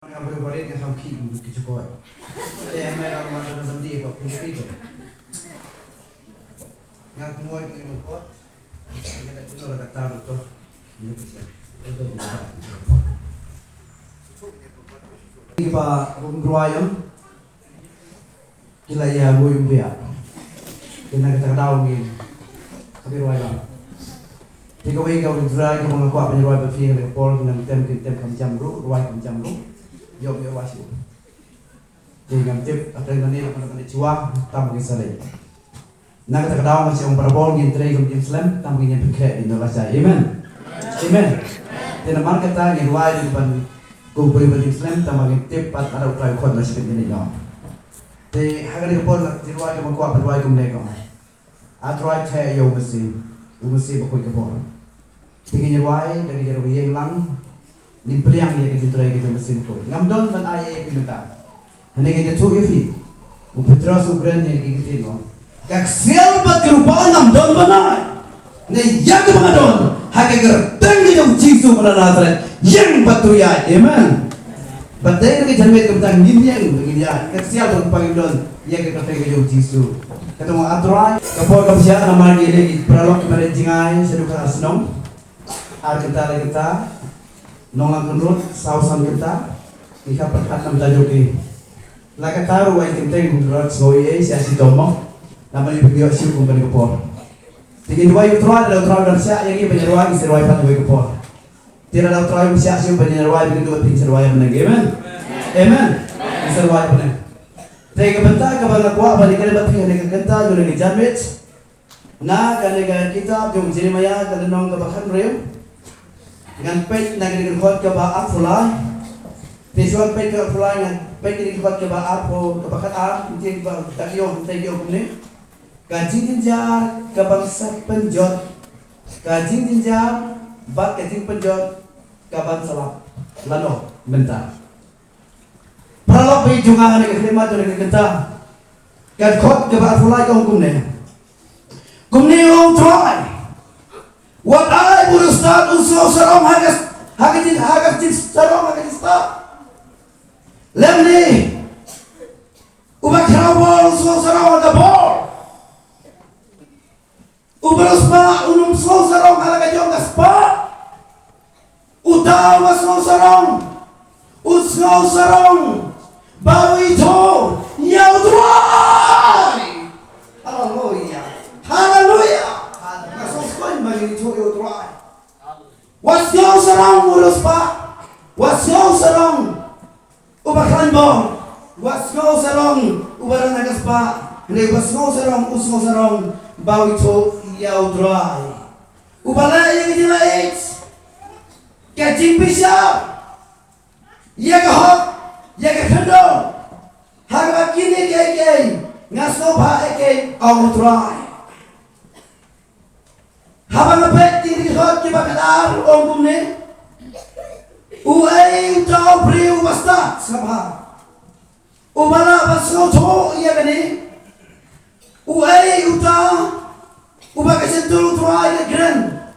Yang boleh-boleh dia sampai ke cukup. Yang mereka macam sendiri kok itu. Yang semua itu kok. Kita itu sudah tahu tu. Ini bisa. Kita rumruayam. Kita ya boyum dia. Kita tahu ni. Tapi ruayam. Jika mereka bergerak ke mengaku apa yang ruai berfikir ke pol dengan tem kam jamru, ruai kam jamru. Yo wasiu. Dengan tip atau dengan ini akan cuak tamu kisalai. Nak kata kau masih orang parabol yang terai kum Islam tamu yang berkait di Indonesia. Amen. Amen. Dan mana kata yang ruai di depan kum beri Islam tamu yang tip pat ada upaya kau nasib ini jauh. Jadi hari pol di ruai kum aku apa ruai kum mereka. Atruai cah yo mesti bakoi ke pol. Tinggi ruai dari jarak yang lang. Ni peliang dia kita try kita mesin ko. Ngamdon man ay pinunta. Hani kita tu ifi. Upetra subran ni kita no. Kak sel bat grupa ngamdon banay. Ne yag mga don. Hakiger tangi yung jisu mana natren. Yang batuya. Amen. Batay na janmet ko tang ginyang ginya. Kak sel don pangidon. Yag ka tangi yung jisu. Katong atray kapag kapsya na magili pralok manajingay sa duka asnong. Kita nongang kenrut sausan kita ika perkataan tajuk ini laka taruh wa itim kenrut soye siasi tomo nama ni video siu kumpani kepor tingin dua yutrua ada utrua dan siak yang ini penyerwai serwai pan dua kepor tidak ada utrua yang siak siu penyerwai begitu dua serwai menang amen amen serwai menang tapi kebentar kepada kuah balik kali batu yang kegenta jual di jamit na kali kita jom jadi maya kali nong kebakan rew dengan pet nak dikot ke ba afulai visual pet ke afulai dengan pet dikot ke ba apo ke bakat ar jadi ba takyo kumne kajing tinjar ke bangsa penjot kajing tinjar bat kajing penjot ke bangsa lano bentar pralok bi jungangan ke kelima tu ke kenta kot ke ba afulai ke kumne on try. What I would start uso sarong hagas sarong hagas start. Lemni ubah kerawal uso sarong hagas bor. Ubah usma unum uso sarong hagas jong gaspa. Utawa uso sarong bawi to yaudrai. Hallelujah. Hallelujah. Was yo sarong urus pa was yo sarong ubakran bong was yo sarong ubaran nagas pa hindi was yo sarong usmo sarong bawi to yaw dry ubala yang dilait kajing pisya yaga hok yaga kendo haga kini keke ngaso pa eke aw dry habang apet dirihot ke bakadar omumne uai utau priu basta sabha ubala baso to iya gani uai uta ubaga sentul tuai ke gran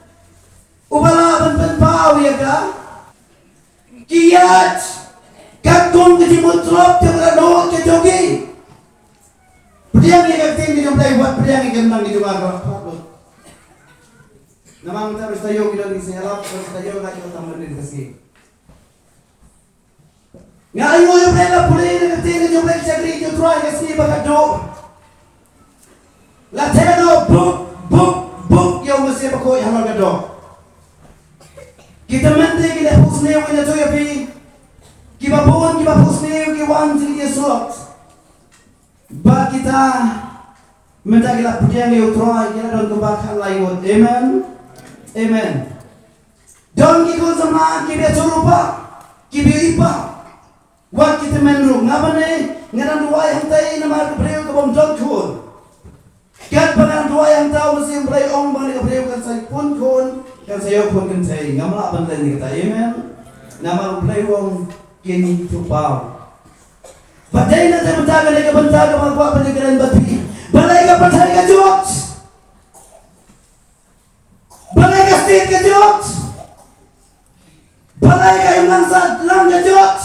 ubala ban pau ya ka kiat katun ke timutrop ke rano ke jogi priang ni kakting di jomplay buat priang ni gendang di jumara Namang terus tayo kita di selap terus tayo nak kita tambah di kasih. Ngayo yung pala pulay na kating yung pala chakri yung try kasi bakat do. La teno book yung masih bako yung harga do. Kita mente kita pusne yung ina to yapi. Kita pusne yung wan sini slot. Ba kita menta kita pujian yung try kita don kebakal lain. Amen. Amen. Don kiko sama kibe surupa, kibe ipa. Wat kita menru ngabane ngaran dua yang tay nama breu ke bom don kun. Kat pangan dua yang tahu mesti breu ong bang breu kan saya pun kun kan saya pun kan saya ngamla banten ni kata amen. Nama breu ong kini tupau. Padai na tementaga ni kabentaga magwa panagaran bati. Balay ka patay ka jot. Balay ka state ka jot. Balay ka yung lang gajot.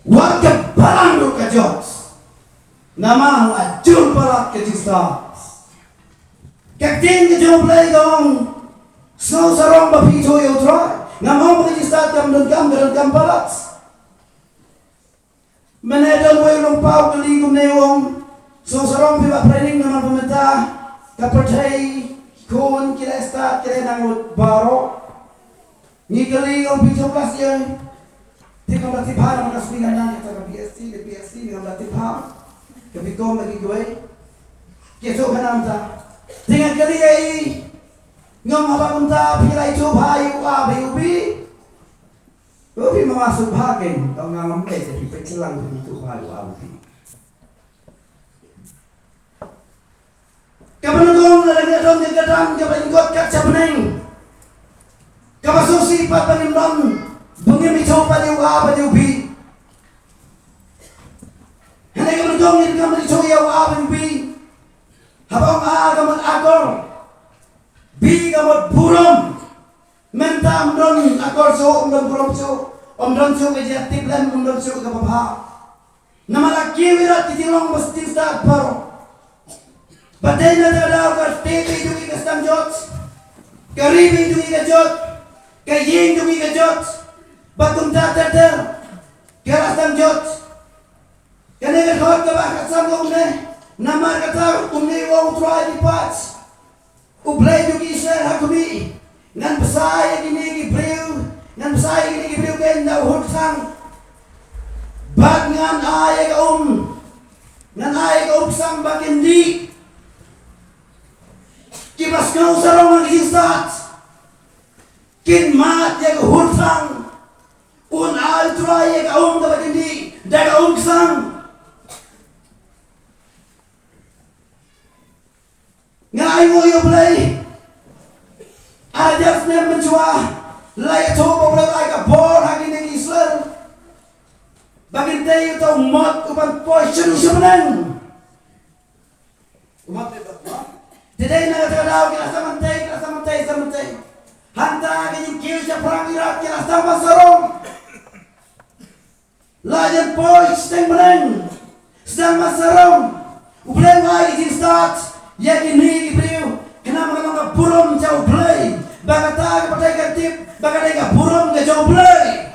warga barang lu kajot nama ajul barat kajista kaktin kajong play gong snow sarong bapito yotra ngamong kajista kam barat menedon way lumpaw kaligom na yung snow sarong pipa training naman pumenta kapatay kun kila start kila nangut baro ni kaligom pito plus yan tika matipha naman kasmingan na kita ka BSC ni matipha kabikom lagi gue keso kanamta dengan kali ai ngom apa punta pilai coba ayu ubi memasuk bahagian kau ngam jadi pecelang itu ayu ubi kapanagong lagi dong di kadang kapangot kaca beneng kapasusi papanimnon bungin coba ayu ubi Hendak kamu ni kamu dicoya wa bi habang kamu akor bi kamu buram mentam don akor so don buram so don so keja tiplan don so ke bapa nama laki wirat titilong mesti start baru badai na ada ka TV juga ke stamjot karibi juga ke jot kaying juga ke jot batum tater kera stamjot Kene khot ka ba kasam ko ne namar kata umni wa utrai di pats ublay du ki share hakumi ngan besai gini gi breu ngan besai gini gi breu ken da hut sang bag ngan ay ka ngan ay ka sang bakin di ki bas ka sarong ngi stat kin mat ya hut sang un al trai ka da bakin di da ka sang Ngai mo yo play. Ajas nem menjua. Lai topo boleh lai ka bor hagi neng Israel. Bagin tayo to mot upan poison sebenang. Umat Tidak na kadang kita samantay. Hanta kini kiu sa perang Irak kita sama sarong. Lajan poison sebenang. Sedang masarong. Ublay mai di start. Ya kini beliau kenapa kalau buram jauh play bagata kepada katip bagata buram ke jauh play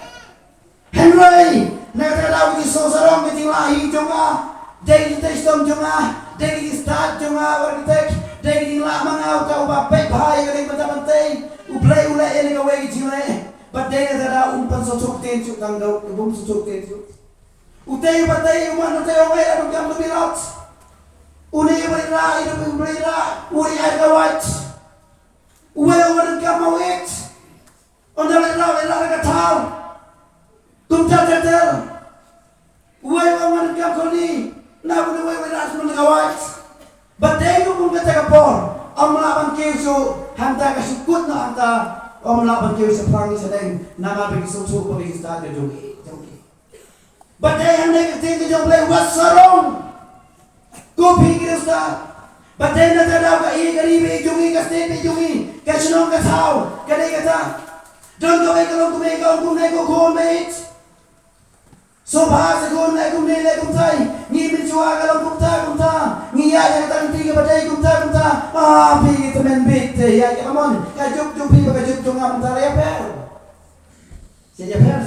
Henry nak tahu di sosarong ketilahi cuma dari testom cuma dari start cuma arsitek dari lama ngau tahu bapak bahaya kali penting uplay ulai ini kau lagi cile badai ada umpan sosok tencu tanggal kebum sosok tencu utai badai umpan utai orang ada jam lebih lot Uni berira, hidup berira, uni ada wat. Uwe orang kamu it. Onda lera ketau. Tumta tetel. Uwe orang kamu ni. Nak uwe beras menegawat. Badai tu pun kata kapor. Amlaban kiusu hanta kasukut na hanta. Amlaban kiusu pelangi sedang nama bagi susu bagi stad jogi. Badai hendak tinggi jomble wasarong. Kopi kita, badai na tadaw ka garibi jungi ka step jungi ka sunong ka tao kadai kata don ko kalong kumay ko kumay so bahasa kumay kumay ni menjua kalong kumta ni ya yang tang tiga badai kumta pi kita men bit ya kamon ka juk pi ka juk ngam tara ya per siya per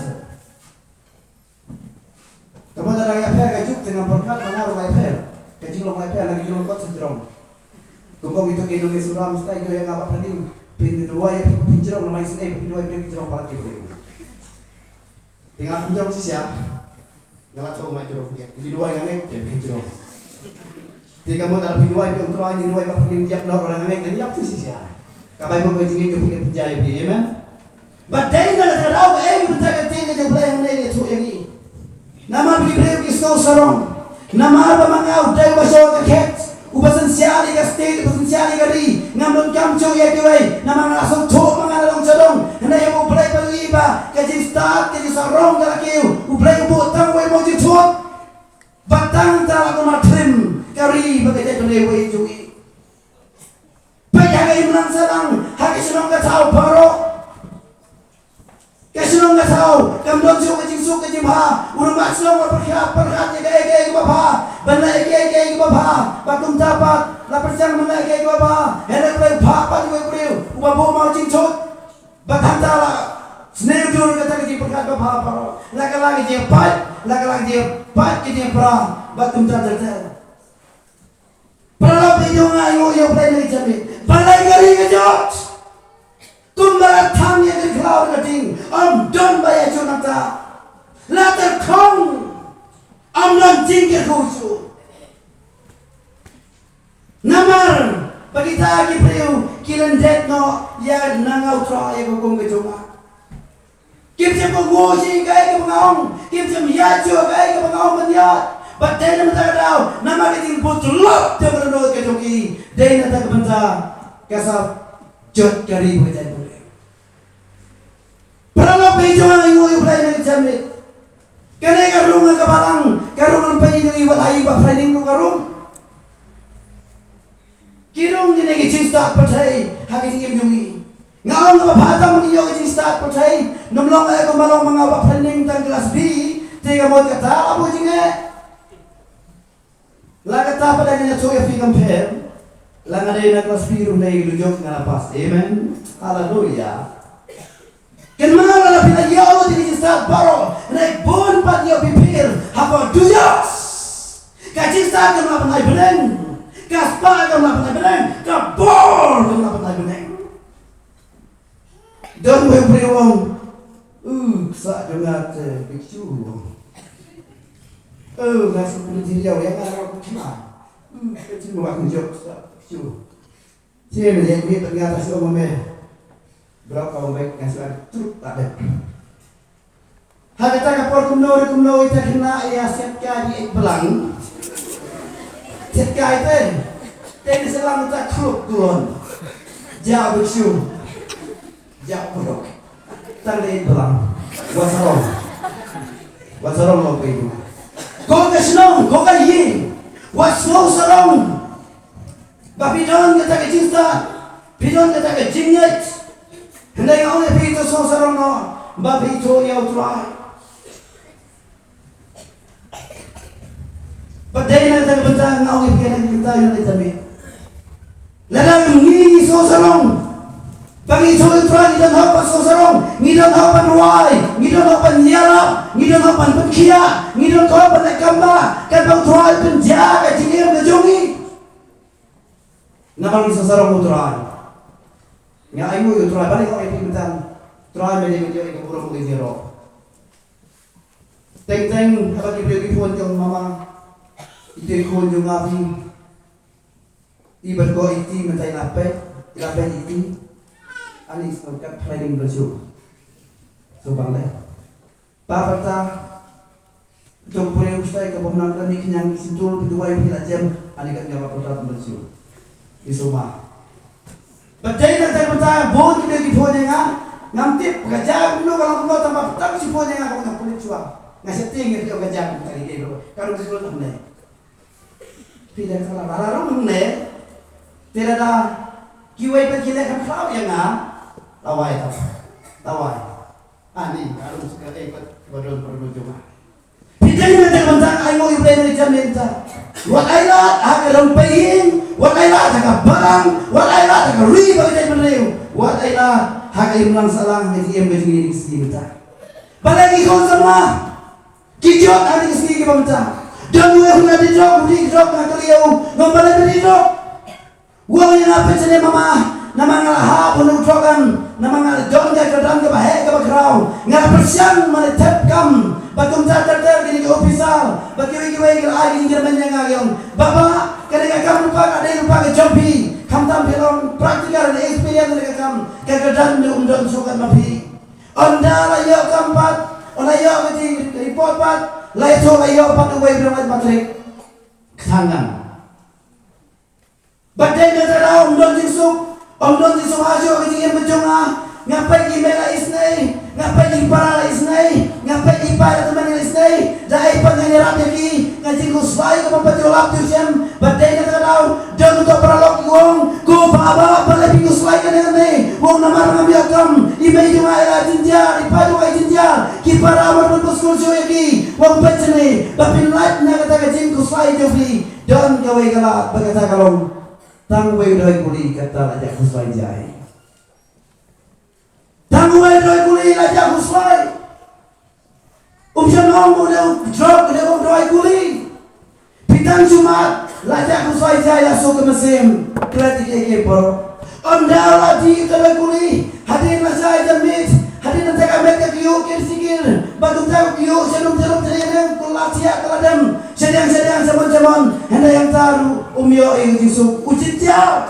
kamon tara ya per ka juk dengan berkat mengaruh ya per Kecil lo mereka lagi jual kot sejrong. Kumpul itu ke Indonesia suram stay yang apa pening pintu dua ya pinjrong namanya sini pintu dua pinjrong pakai itu. Tinggal pinjrong sih ya. Ngalat so mai jrong ya. Pintu dua yang ini pinjrong. Tiga modal pintu dua itu untuk ani dua apa pening tiap orang yang ini apa sih ya. Kabai mau kecingin ke pintu penjaya bi, amen. Badai na terau betul tinggal je boleh yang ini tu yang ini. Nama beli kisau sarong. Nama apa mangau dai baso ka ket ubasan siali ka state ubasan siali ka ri ngamon kamcho ya kiwai nama ngasong to mangalong sadong handa ya mo play pa iba ka jin start ka jin sarong ka kiu u play bo tang wai mo jin thot batang ta ko ma trim ka ri ba ka jin wai jui pa ya ga imlang sadang ha ka sinong ka tao paro ka sinong ka tao kam don jo ka jin su ka jin ha urang mat selong perhat ege bapa benda ege bapa batum dapat la percang benda ege bapa hendak play papa juga beliau ubabu mau cincot batantala snail dur kata ke perhat bapa lagi dia pat ke dia pra batum dapat Perlahan itu ngayu yang play lagi jamit balai gari kejot kumbara thamnya ke cloud kating done by a Jonathan later come non jingke kusu namar bagi tagi priu kilen det no ya nangau tra ya gong ke joma kim sem ko ngoji kai ke bangaung kim sem ya jo kai ke bangaung manyat but then mata daw namar ke ting butulop te berno ke joki dei na tak banta kasa jot kari bukan boleh peralo pejo ayo yo play na jamit kene karung ka balang karung pay ni iwat ay ba planning ko karung kirong ni ngi chin start patay hagi ngim yungi ngaon ka bata mo niyo chin start patay nomlong ay ko malong mga ba planning tang class B tega mo kata abo jinge la kata pa dai na choya fi compare la ngade na class B ru nay lujok nga pas amen hallelujah Kenapa la pila yolo di start baro naik bon pat yo pipir apa duyas kacing start kan apa naik beneng kaspa kan apa naik beneng kabor kan apa naik beneng don we priwong sa jongat biksu ngasih kulit dia yang ada kena kecil mau aku jok sa biksu sih menjadi ni ternyata si omame berapa orang baik yang sudah truk tak ada. Hanya tak kapal kumno itu kena ya setka di belang. Setka itu, tapi selang tak kluk turun. Jauh bersiul, jauh buruk. Tak di belang. Wasarong lo itu. Kau kesenong, kau kayi. Waslo sarong. Bapidon kata kecinta, bidon kata kecinyet. Hendak yang oleh itu sosarong no, babi itu ya utrai. Padahal nanti bentang ngau ikan kita yang ditami. Ladang ni sosarong, bagi itu utrai ni dan apa sosarong, ni dan apa nuai, ni dan apa nyala, ni dan apa penkia, ni dan apa nakamba, kan utrai penjaga jingir kejongi. Nama ni sosarong utrai. Nga ayo yo try balik ko ipitan try medyo yung puro ko zero teng habang ipon yung mama ito ko yung api iban ko iti matay lapet iti anis magkat planning rasyo so bangla papata jom pure ustai ka bomnang ni kanyang sintul bidua yung hilajam anikat nga maputat rasyo isuma Badai na tayo mataya, buong kita gipunin nga, ngamtip, gajag mo kalau mo tambah tak si punin nga kung napulit siya. Nga sa tingin ko gajag mo tali kayo. Kalau gusto lang na. Pila ka lang, alarong na. Tira na, kiway pa kila kang flow yan nga. Taway. Ani, kalau gusto ka kayo, badon nga. Pidai na tayo mataya, ay mo yung play na ikamenta. Walay lahat hagalampayin, walay lahat hagabarang, walay lahat hagariba kita beliau, walay lahat hagayum lang salang hagayum gajing kita. Balagi kau semua, kijot hari kesini kita. Dan gue nak dijok nak kaliau, ngombalai dijok. Gue yang apa cene mama, nama ngalah pun utrokan, nama ngalah dong jaga dong kebahe kebakrau, ngalah persiang mana tepkam. Batum catar gini ke ofisal, bagi wiki lagi ingin menyangayong. Bapak, ketika kamu lupa ada lupa ke jompi, kamu tampil praktikal ada experience ketika kamu kegedan diundang sukan mapi. Anda layak keempat, layak di report pat, layak pat uway berapa matrik kesangan. Badai negara don jinsuk aja ingin menjongah. Ngapai email isnai, ngapai para isnai, ngapai para teman isnai, dai panganirap lagi, ngaji kuslai ke pempatulap tusiam, badai na kadau, dan untuk peralok wong, ku baba pala pinguslai ka na wong namar ngamiakam, Imay yung ay tinjar, ipayo ay tinjar. Kipara amat berposkurso yaki. Wang pecene, bapinlat na katagajin ko slide jofi. Don gaway galak bagatakalong. Tangway doy kuli kata aja ko slide jay. Tangway doy kuli aja ko slide. Siya mo na drug na doy kuli. Pitang Jumat, lajak ko slide jay aso kemasim. Kreatik eke poro. Onda lagi doy kuli. Hadir na saya jamit. Hadir na taga mereka kiyo kirsikir. Bagong tayo kiyo senum terem kulasiya kaladam. Sedang zaman henda yang taru umyo ing jusuk ujitya.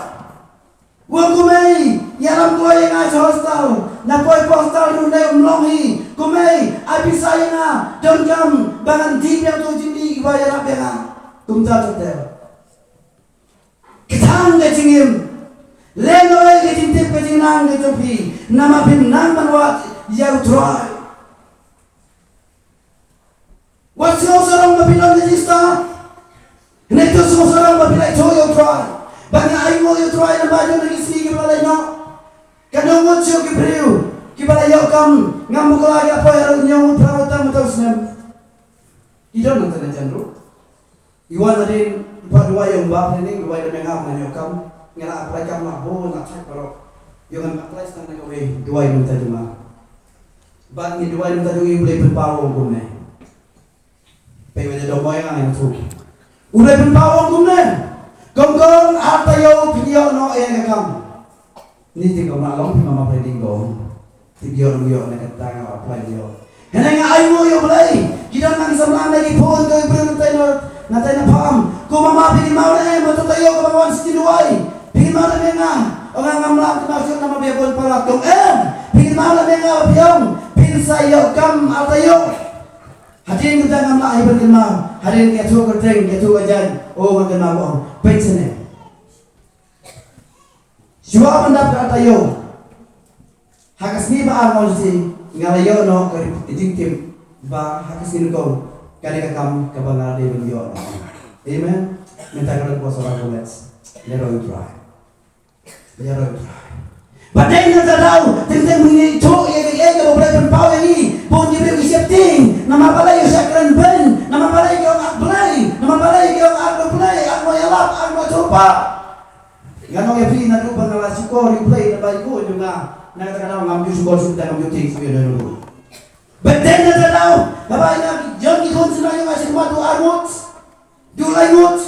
Wang kumay yaram ko yang aja hostel. Napoy postal nu na umlongi. Kumay abisa yang don jam bangan di yang tu jindi ba yaram yang kumta totel. Kitang gajingim. Lenoy gajintip gajinang gajopi. Nama pinang manwat yau troy. What's your sarang mabilang regista? Neto semua sarang mabilang itu yo try. Bagi ayo yo try na baju lagi sini kepala ino. Kadang muncul kepriu, kepala yo kam ngamu lagi apa yang nyong perawatan betul senam. Tidak nanti nanti dulu. Iwan tadi empat dua yang bap ini dua yang mengam nanti kam ngelak apa kam lah bo nak cek kalau yang apply stand nak away dua yang tadi mah. Bagi dua yang tadi boleh berpawang kumne. Pwede daw mo yung ito. Ulay pinpawang kumnen. Gong atayo pinyo no yang kam. Niti ko malong mama pwede go. Tigyo yo nakatanga apa yo. Henay nga ay mo yo balay. Kita nang samlang lagi phone ko ibro natay na pam. Kung mama pigin mo na matutayo ko mawan sa tinuay. Pigin mo na nga. O nga ngamlang kumasyon na mabiyabon pala kung pigin mo na nga biyong. Pinsayo kam atayo. Hadirin kita ngam lah ibarat kenal, hadirin kita tu kerteng, kita tu ajar, oh kenal oh, pensiune. Jua mendapat atayo, hakas ni ba armon si ngalayo no kerip itingkim ba hakas ni kau kali kakam kabangar di beliau. Amen. Minta kalau kuasa orang kules, leroi try. Badai na tadaw, tingtang mini to ega boleh berpau ini, pun dia beri setting, nama balai sakran ben, nama balai kau nak play, nama balai kau nak play, aku yalap, aku coba. Ganong ya pi na tu pengalasi ko replay na baik ko juga, na katakan ngambil suka sudah ngambil ting sebenarnya dulu. Badai na tadaw, kabarnya jangan ikut senang yang masih matu armut, dulai mut,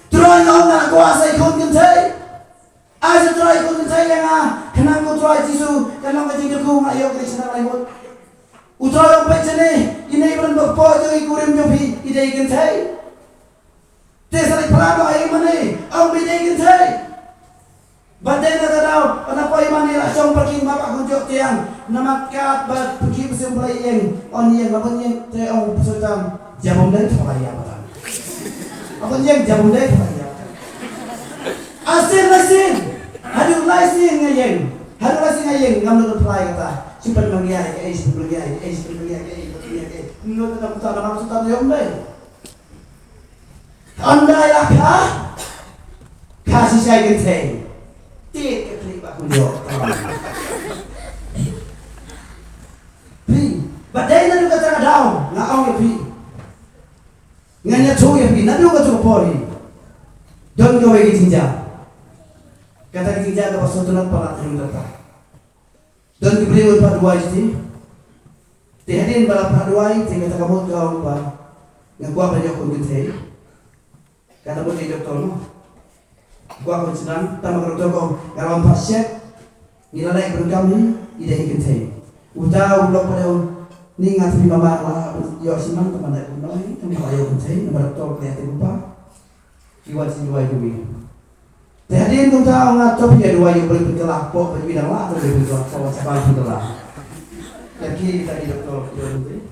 terus orang nak kuasa ikut kentai. Asa try ko saya nga kanang ko try jisu kanang kajing ko nga yo Krishna laymot utro yung pechane inay ban bagpo jo ikurim jo bi idai gantay tesari plano ay mane ang bidai gantay badai na daw ana po imani ra song parking mapa ko jo tiang namakat ba pergi besemblai yang on yang abon yang te ang pusutam jamon dai thaya ba abon yang jamon dai thaya asin Hadu laisin ngayeng ngam lu apply kata simpan mangyay simpan mangyay no tetap tak ada maksud tak yom dai andai lah kasih saya genteng tit ke klik pak kunjo pi badai na juga tak daw ngaong pi nganya tu ya pi na juga tu pori don gawe gitinja kata kita ada pasukan para yang datang. Dan diberi oleh dua ini. Tiharin bala dua ini tinggal kamu kau apa? Yang gua banyak konten. Kata buat di doktor no. Gua konsen tamak doktor kau ngawan pasien. Nilai berkam ni ide konten. Udah ulok pada ni ngatri mama lah. Yo siman teman dah pun ni teman ayo konten. Nama doktor kreatif apa? Iwan si dua itu. Hadirin kau tahu nggak top ya dua yang boleh berkelak pok berbidang lah atau boleh berkelak sama sama berkelak. Lagi kita di doktor itu.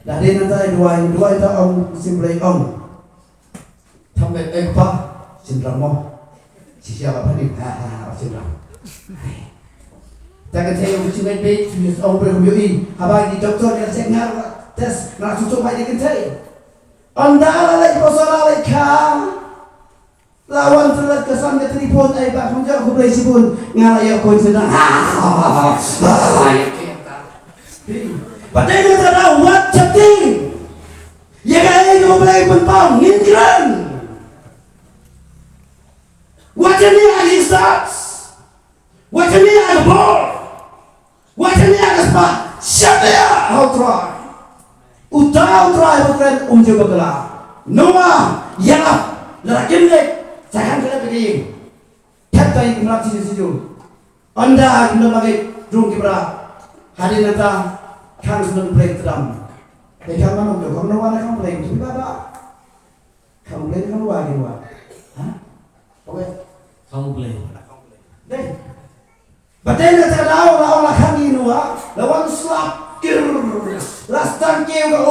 Hadirin nanti dua itu om simple om. Sampai pak sindrom mo. Siapa apa ni? Sindrom. Jangan saya uji main baik, om boleh kumyui. Abang di doktor yang saya ngar tes nak tutup aja kan saya. Anda alai pasal alai kah. lawan telat kesan ke telepon ai bak menjak aku beli sipun ngalaya ko sedang padahal dia tahu what chatting ya kaya ko beli pentang ngingran wajan ni agi starts wajan ni agi ball wajan ni agi spa siapa ya how try bukan jawab gelar Noah ya larakin lek jangan kena pergi kata yang melati di situ anda kena lagi drum kibra hari nanti kan sudah play drum dekat mana tu kamu nawa nak play tu bapa kamu play kamu lagi buat oke kamu play deh badan nanti lawan kami nawa lawan slap Lastan keu ka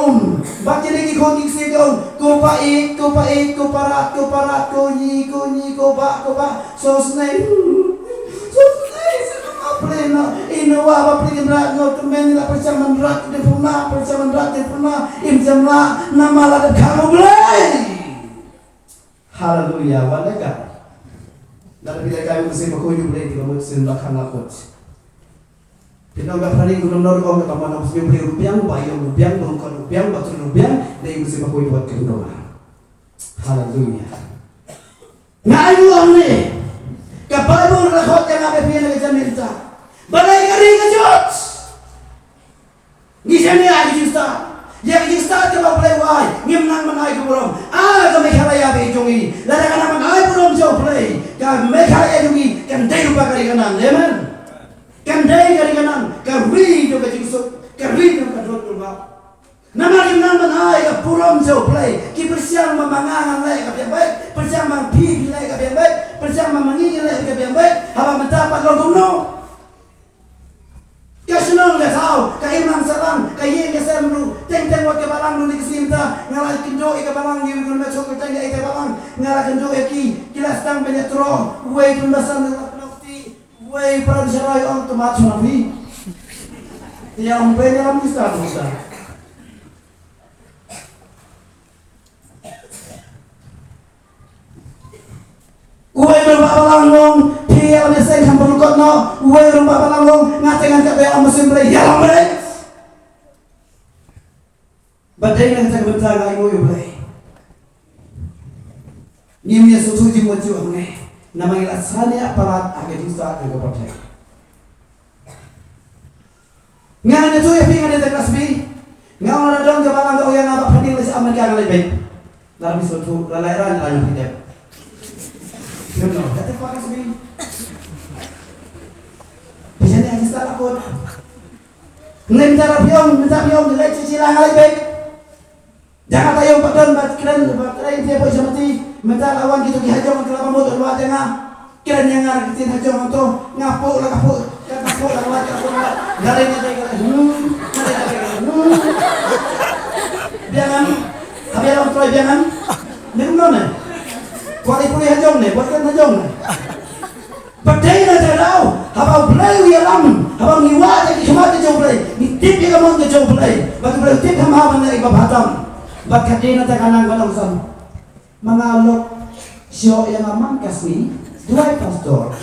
baca lagi kau kiksi kau pait kau parat kau nyi kau ba sosnai plena inawa ba plena no temen la percaman rat de puna imjamla namala de kamu belai haleluya walega dan bila kami mesti makoyu belai di kamu sin bakang lakot kita enggak paling gubernur kau ke mana mesti beli rupiah bayar rupiah bongkar rupiah batu rupiah dari mesti makoyu buat kedua haleluya ngayu ni kapal pun rakot yang apa pian ke jaminta balai kari kejut ngisani lagi justa yang justa ke balai wai ngimnang manai ke burung kami khalaya be jongi lara kana manai burung jo play ka me khalaya jongi kan dai rupa kari kanan amen kan dai kari kanan ka ri do ka jusuk ka ri do ka dot rumah nama ngimnang manai ka burung jo play ki persiang mamangangan lai ka baik persiang mang pi lai ka baik persiang mamangi lai ka baik haba mendapat logono kasunong dah tahu, kaya imam salam, kaya yang kesemru, teng wat kebalang lu di kesimta, ngalah kendo kebalang di rumah coklat teng ke kebalang, ngalah kendo ki, kilas tang penyetro, way pembasan nafti, way para disarai orang tomat nabi, yang dalam Islam Ustaz. Way berbalang dia mesej kan berukot no, way rumah balangong ngatengan kabe ang musim play yalang play. Badai nang tak bentar ngai moyo play. Nimnya sutu ji moju angai. Nama ila sania parat age justa ke protek. Ngana tu ya pingan de kasbi. Ngana dong ke balang go yang apa pandil si Amerika ngai baik. Lalu sutu lalairan lain hidup. Benar, kata Pak Kasbi. Biasanya hanya setelah takut. Minta pion, nilai cicilan ngalai baik. Jangan tayo padon kiran dia boleh mati. Minta lawan gitu dihajong kelapa motor luar tengah. Kiran yang ngar kitin hajong itu ngapuk lah kapuk lah galenya dia. Jangan, habis orang troy jangan. Ni mana? Kuali pulih hajong ni, buatkan hajong ni. Badai na terau, habang belai wialam, habang niwa jadi kemati jauh belai. Ni tip yang kamu jauh belai. Bagi belai tip hama na iba batam. Bagi kadai na tekanang balang sam. Mengalok sio yang aman kasih dua pastor.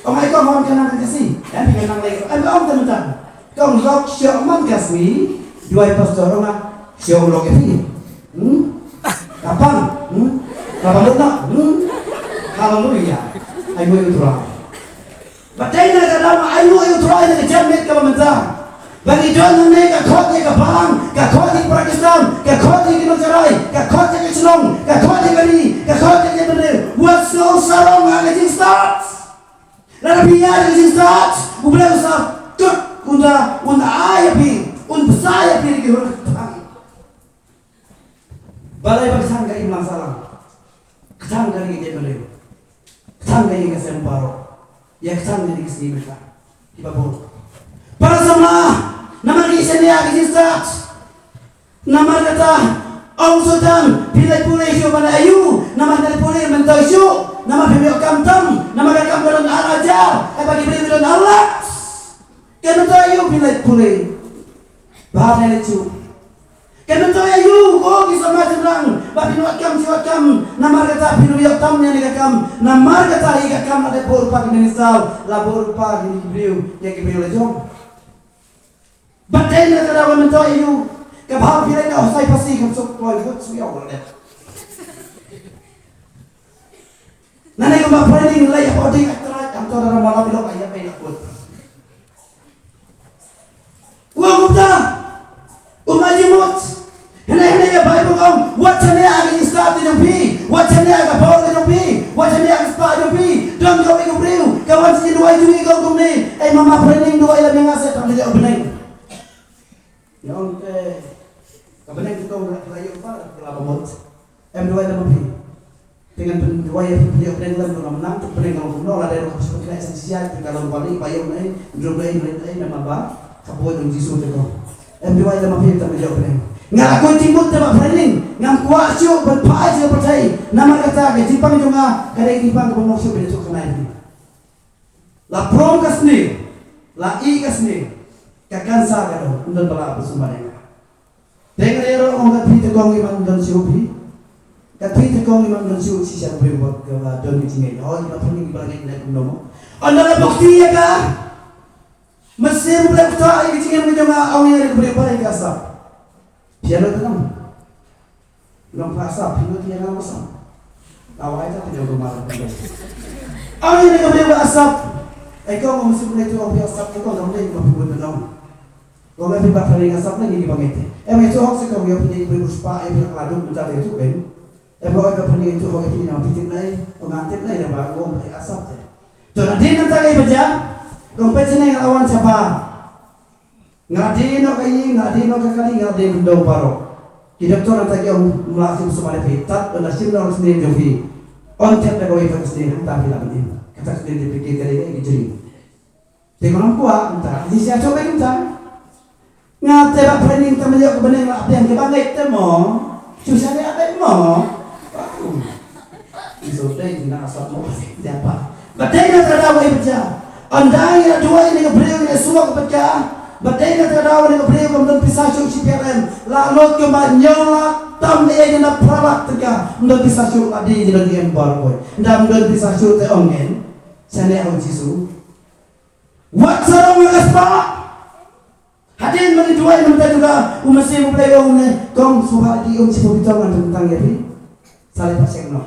Oh my God, mohon kenang kasih. Dan kenang lagi. Om teman-teman. Kau lok sio aman kasih dua pastor orang sio lok ini. Kapan? Kapan betul? Haleluya. Ayo utrah. Badai na dalam ayo utrah ini jamit kalau mentah. Bagi John ni kakoti kapalang, kakoti Pakistan, kakoti Kinojarai, kakoti Kichilong, kakoti Gari, kakoti Jepang. What's no sarong agak start. Lalu biar agak start. Ubah usah tut unda ayah pi, besar pi di huruf. Balai berkesan dari Imam Salam. Kesan dari dia beliau. Kesan dari kesan baru. Ya kesan dari kesini mereka. Di bawah. Para semua nama kisah dia kisah. Nama kata Om Sultan pilih pulih siu pada ayu. Nama dari pulih mentai siu. Nama pemilik kamtam. Nama kakam dalam araja. Bagi beli dalam Allah. Kenapa ayu pilih pulih. Bahasa lucu. Kenapa ayu kok kisah macam babinwakam siwakam namargata pinuyakam yanigakam namargata higakam ade borupa kimenisal la borupa gibriu ya gibriu lejong batena kada wamento iu kabhal pirena hosai pasi kapsuk poi hut suya wala nanai kumba praying lay body atrai am tora mala bilok ayat ay nakut Wamupta umajimut hene ya Bible kong wachane aga start ni pi wachane aga power ni pi wachane aga spa ni pi dong kau iku briu kawan si dua itu kau kumni mama praying dua ila mengase tam dia beneng ya onte kabeneng kita rayu pa kala pamot dua ila pi dengan dua ya dia beneng lam no menang beneng kalau no la dari hospital kena esensial kalau balik bayam nai drum lain nama ba kapoy ng Jisu ko dua ila pi tam dia beneng ngalakoy timot na ma-training ngam kuwasyo bagpaay siya patay na magkatake tipang yung nga kadang tipang kumosyo binito kanayin la prom kasni la i kasni kakansa ka do undon pala apa sumbanay nga tengarero ang katpita kong imang don siupi katpita kong imang don siupi siya beriwag don itingay oh ima puning ibalangay na kundo mo anda na buktiya ka masih mulai kuta itingay mo yung nga awin yung beriwag ay kasap piano tenang, belum fasa, piano dia nggak masam. Awal itu tidak bermalam. Awal ini kau beri asap, kau mesti punya itu orang asap, kau nggak boleh kau buat tenang. Kau nggak boleh pakai asap lagi di bangkit. Itu orang sekarang dia punya beri ruspa, punya keladung minta itu kan. Bawa kau punya itu orang punya nama pitin lain, pengantin lain yang baru kau beri asap. Jadi nanti lagi baca, kau baca nih lawan siapa? Ngadino kayi, ngadino kakali, ngadino daw paro. Kidoktor ang tagyong mulasim sumali tat na simna ros ni jofi. Ontet na gawin pa kasi ng tabi lang din. Katak din dipikir kali kay gijri. Tingnan ko anta, di siya coba kita. Ngate ba training tamayo ko banay nga apyan kibangay mo. Susya ni atay mo. Iso tay na asap mo siapa. Batay na tadawa ibaca. Andai na dua ini beliau ni suwak baca. Batay na tadawa ni beliau kemudian pisasyo si PRM. Lalu kembali nyolak tam dia na pralak tega. Kemudian pisasyo adi di lagi embar boy. Dan kemudian pisasyo te ongen. Sana au Jisu. Wat sarong ngaspa. Hadin mani dua ini minta juga umasi mulai ne kong suhadi si pembicaraan tentang ini. Salih pasek no.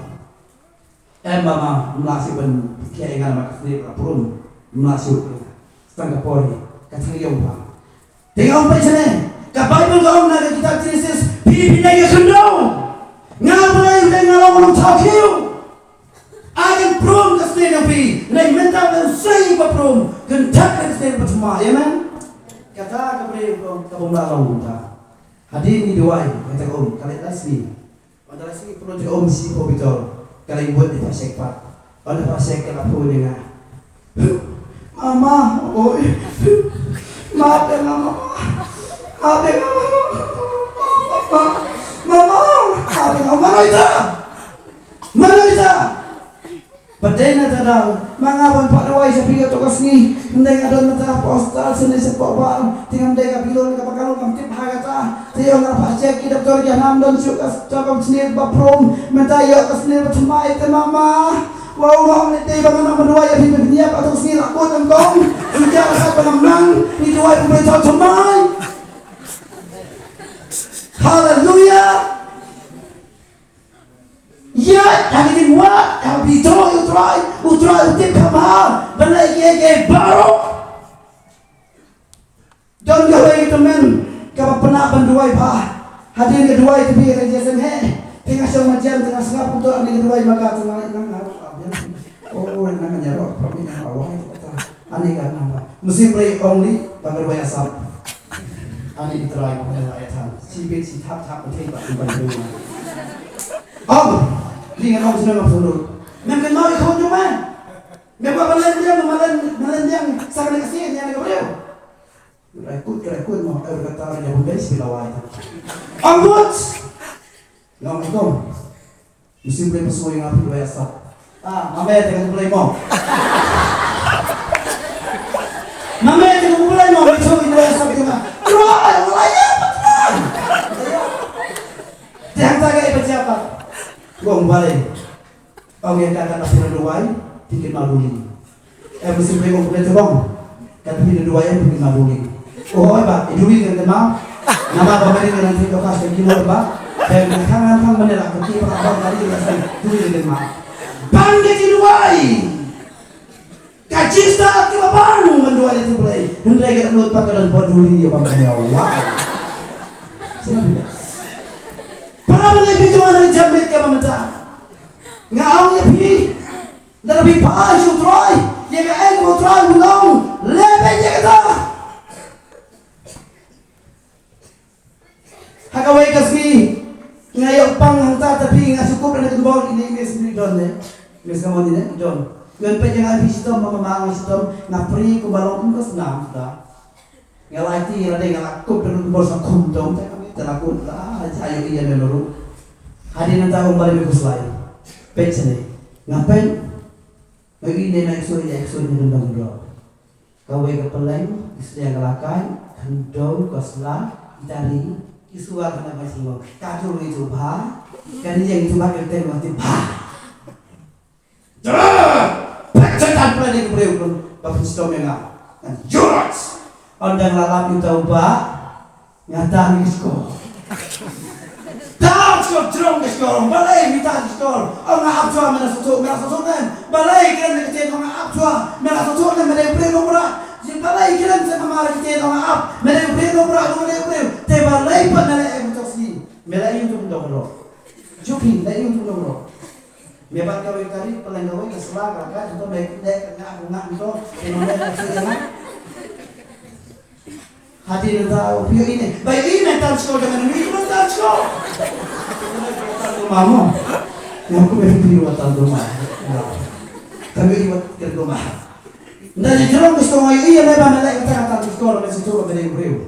Mama mulasi ben kiai ngal makas ni rapurun mulasi setengah pori katang yung pa. Tinggal pa sana. Ka Bible ko na kita Genesis pipinay ka kundo. Nga pala yung ngalaw ng takiyo. Agang prom kasi na pi. Na mental na say pa prom. Kentak kasi pa tuma. Amen. Kata ka pre ko kabumalaw ta. Hadin ni duway kata ko kalit asli. Madalas ni pro di om si ko bitor. Kalay buat di pasek pa. Ano pasek ka po ni nga. Mama, oy. Maaf ya mama. Maaf ya mama. Mama, maaf ya mama. Mana itu? Badai na tadaw. Mga panparaway sa piga tokas ni. Hindi ka doon na postal sa nisip po ba? Tingam day ka bilon ka pagkalong kamtip hagata. Tiyo nga pasek ki doktor ya nam doon sukas cakap snir ba prom. Mentayo ka snir ba tumay te mama. Wow, wow, niti ba nga naman duway at hibigniya pa itong sinira ko ng kong hindi ka sa pangamnang ni duway kung may tumay. Hallelujah! Yet, having what? Have we utray, utip kamahal, balay kaya barok. Don't go away to men, kapapanapan duway pa. Hadin ka duway to be a rejection he. Tingnan siya madyan, tingnan siya puto, ang duway magkatunay ng harap. Oh, nangyaro, kami na away ito. Ani ka na. Musibly only pagaway asap. Ani itry ko na ayatan. Sibig si tap patay ba ang banyo. Di nga ako sila magsunod. Memang mau ikaw nyo man. Memang malan yang sa kanila kasi yan nagabriyo. Rekod mo. Ay katawa niya kung guys pilaway. Ang goods! Ngam ito. Musibly pasuloy nga pagaway asap. Mamaya tingnan mulai mo. Mamaya tingnan mulai mo. Ito yung sabi ko nga. Ay, wala yan! Tiyang tagay pa siya pa. Wong balik. Orang yang kata pasti berdoai, bikin maluli. Mesti beri boleh terong. Kata bikin doai, bikin maluli. Oh, Pak, itu kan tema. Nama bapak ini nanti kau kasih kilo, Pak. Dan kangen menelak kaki perabot dari itu kan tema. Panggil doai. Kaji saat kita bangun mendoai itu boleh. Hendai kita menurut pakaian peduli ya Bapak ya Allah. Para lebih cuma dari jamret ke pemerintah. Ngau ya pi, dah lebih pas utrai, dia ke utrai bulan, lebih je kita. Hakawai kasih, ngayok pang hantar tapi nggak cukup dan kembali ini sendiri don ya, kamu ini don. Gan penjang habis itu mama mangas itu ngapri ku balong ku senam dah. Ngalati ada ngalakuk dan bosan kuntung, tapi terlaku lah ayo iya meluru. Hadirin tahu kembali ke slide. Page ni, ngapain? Bagi dia naik suri ni dendam dulu. Kau ke peleng, istri yang kelakai, hendau, kosla, dari isua kena masih mau. Kacau itu bah, kan dia itu bah kita mesti bah. Cetan pula dia beri pun, bapak stop yang kan juros. Ondang lalap itu bah, nyata ni skor. Tahu skor drone skor, balai minta skor. Orang abjua mana satu kan. Balai kira kita orang abjua, mana satu kan mana beri nomor. Jadi balai kira kita kemarin kita orang ab, mana beri nomor, mana beri. Tapi balai pun mana yang betul melai untuk nomor. Jupi, melai untuk nomor. Mebat kawin kari, peleng kawin keselah kakak, itu baik nak itu, nomor yang hadirin tahu video ini. Baik ini mental skor dengan ini mental skor. Mama, yang aku beri mental rumah. Tapi buat kerja rumah. Nanti jerong skor ayo iya lebar melek kita kata skor masih coba beri beri.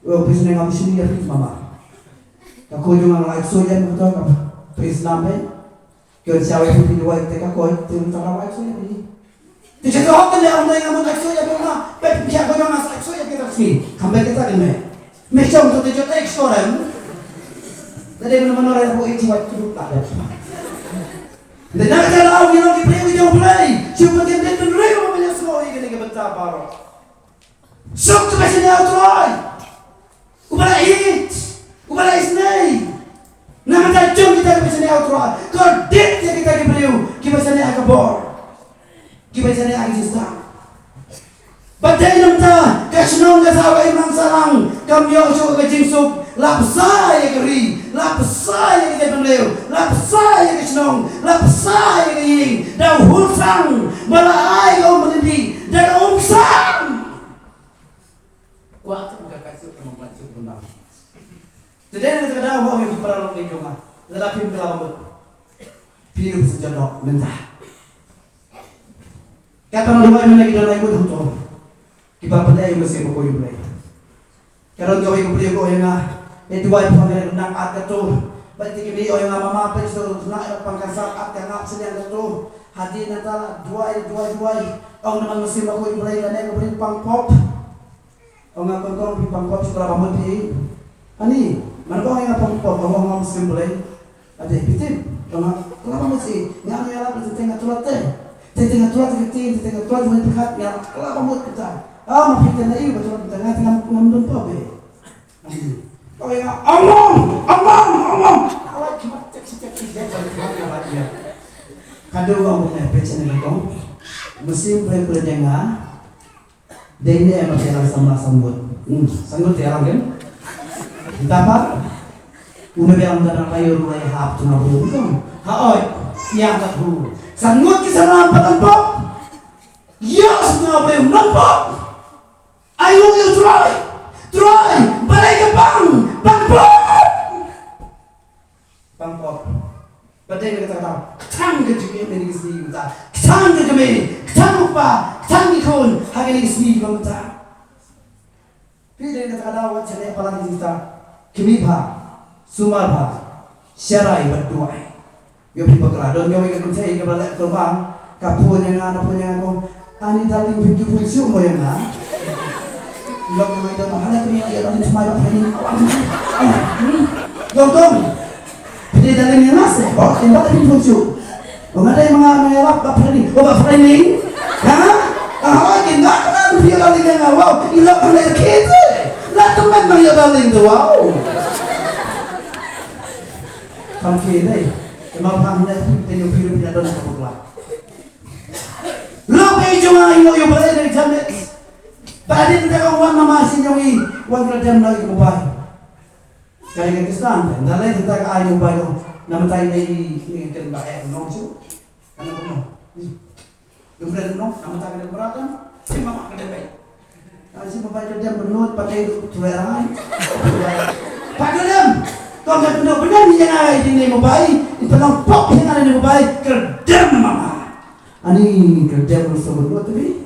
Oh bisa nengah sini ya mama. Aku juga like soja betul apa? Please lambe. Kau siapa yang video kita kau itu cara like soja ini. Tidak tahu kan dia orang yang mau like soja berapa? Tapi dia kau yang masak soja kita sih. Kambing kita ini. Macam tu tidak ada ekstoran. Jadi benar-benar yang buat itu waktu tak ada. Dan nak kalau kita lagi play video play, cuma kita dan real banyak semua ini kita betah baru. Sok tu macam ni outro. Ubah hit, ubah isnay. Nama tajam kita macam ni outro. Kalau dit kita dibeliu, kita macam ni agak bor. Kita macam ni agak sistem. Badai namta, kasnong kasawa imam sarang, kamyo syuk kajingsuk, lapsai keri, lapsai kita beliau, lapsai kasnong, lapsai kering, dah hulsang, malai kau menindi, dan umsang. Waktu bukan kasih kemampuan benar. Jadi kita kena bawa yang diperlukan di rumah, tetapi berlalu biru sejenak mentah. Kata orang yang lagi dalam ikut hukum. Iba pada yang mesti berkoyu mulai. Kalau jauh yang beli kau yang itu wajib panggil nang ada tu. Berarti kini orang yang mama apa itu nak pangkasar ada ngap sedang tu. Hati nanti dua. Orang nama mesti berkoyu mulai dan yang beli pangpop. Orang pangkong beli pangpop setelah bangun di. Ani mana kau yang pangpop orang mesti mulai. Ada betul. Orang kenapa mesti yang yang apa tengah tulat tengah tulat mulai berkat yang kenapa mesti kita. Mafitan na iyo betul betul ngating ngomong pa be. Kau yang omong. Awak cuma cek dia balik lagi. Kado ngomong na pecah ni kau. Musim boleh dengar. Dene emang jalan sama sambut. Sambut ya orang kan? Dapat. Udah bilang dalam kayu mulai hap cuma belum. Haoi, yang tak dulu. Sambut kisah nampak. Ya semua boleh nampak. I want you try, balik ke bang pop. Badai kita kata, ketang ke juga ini kesini kita, ketang ke kami, ketang apa, ketang ikon, hari ini kesini kita. Pilih kita kata awak cari apa lagi kita, kemipa, sumarpa, syarai berdua. Yo bergerak, don kami kita cari ke balik ke bang, kapunya aku, ani daling video fungsi mo yang Log mo ito, mahala ko niya, iyan ang sumayo ka rin. Gong, pwede dalang niya nasa. Oh, iba rin puso. O nga tayo mga ba-friending. O ba-friending? Ha? Ganda ka na. Hindi ka galing nga. Wow, ilok ka na yung kids eh. Lahat naman mga galing to. Wow. Pangkina eh. Yung mga pangkina, pinupiro pinadon sa pagla. Look, medyo nga yung balay na examit. Tadi kita kau wan mamasin yung wan kerjaan lagi mobile. Kaya Pakistan, dalay kita ka ay mobile namatay na ikan bae no so. Ano ko no? Yung brand no, namatay na beratan. Si mama ka debay. Si mobile kerjaan menurut pakai tuweran. Pagalam. Kau enggak benar dia ngai di mobile, ipalang pop yang ada di mobile kerjaan mama. Ani kerjaan bersama tapi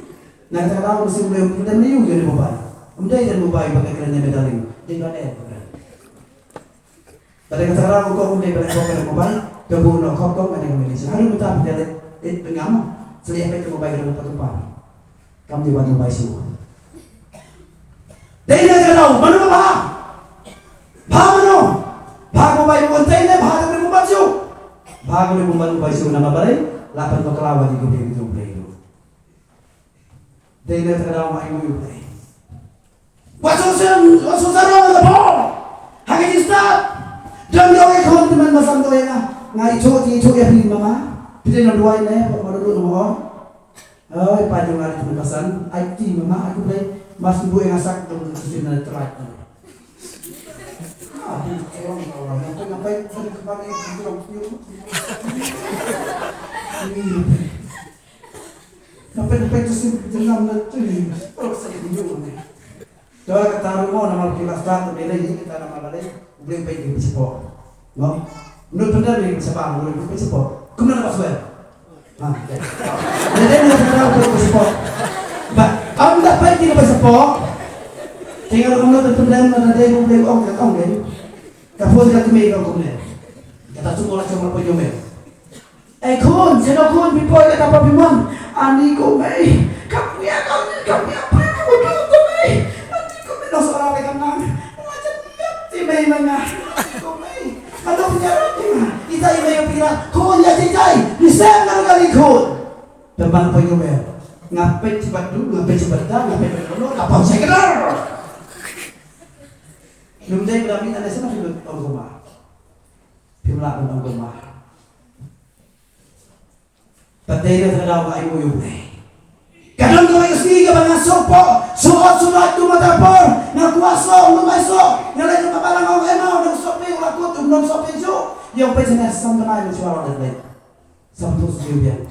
nakakatawa ko si Mbay, kita na yung gano'n mo ba? Umunday dyan mo ba yung pagkakalan niya medaling? Di ba na yan? Pada nakakatawa ko umunday ba na yung mo ba? Gabuno, kop-kop, ano yung milis? Ano mo tapos dyan? Nga mo, salihan ka mo ba yung patupan? Kamu di ba yung ba siya? Dahil nakakatawa, mano ba? Bago no? Bago ba yung untay na? Bago mo ba siya? Bago mo ba siya na mabalay? Lapan mo kalawa di ko pinag yung play. They let it out my way. What's so wrong with the ball? How can you stop? Don't go away, come to me, Masam Doena. I told you, Mama. Didn't know why there, but what do you know? Oh, if I don't like my son, I think Mama, I could play. Must be a sack to the right. Sampai itu sih jenam nanti, kalau saya bingung nih. Coba ketaruh mau nama kilas satu nilai ini kita nama balik, boleh pergi ke sepok, no? Menurut benar nih sepah, boleh pergi ke sepok. Kemudian apa suara? Jadi nggak tahu pergi ke sepok. Kamu tak pergi ke sepok, tinggal kamu tuh benar mana dia boleh ong deh. Kapus kita kemana kau kemudian? Kita semua cuma penyumel. Kun, saya kun pipoy kata apa piman? Ani ko may, kamu ya apa yang kamu dulu may? Ani ko may nasa orang kan nang, macam ti may mga, ko may, ano punya roti mah? Itay may yung pira, kun ya itay, nisem na kali kun. Teman penyumel, ngapet cepat dulu, ngapet cepat dah, ngapet dulu, kapal saya kedar. Lumday berami anda sama hidup orang rumah, pimla orang rumah. Patay na talaga ay mo yung kadang gawin kasi ka mga sopo, suot-sulat tumatapor, nagwaso, lumayso, nalay yung kapalang ang emaw, nagsopi, lakot, umnom sopi siyo. Yung pwede na sampai na yung suara na lahat. Sampai sa iyo yan.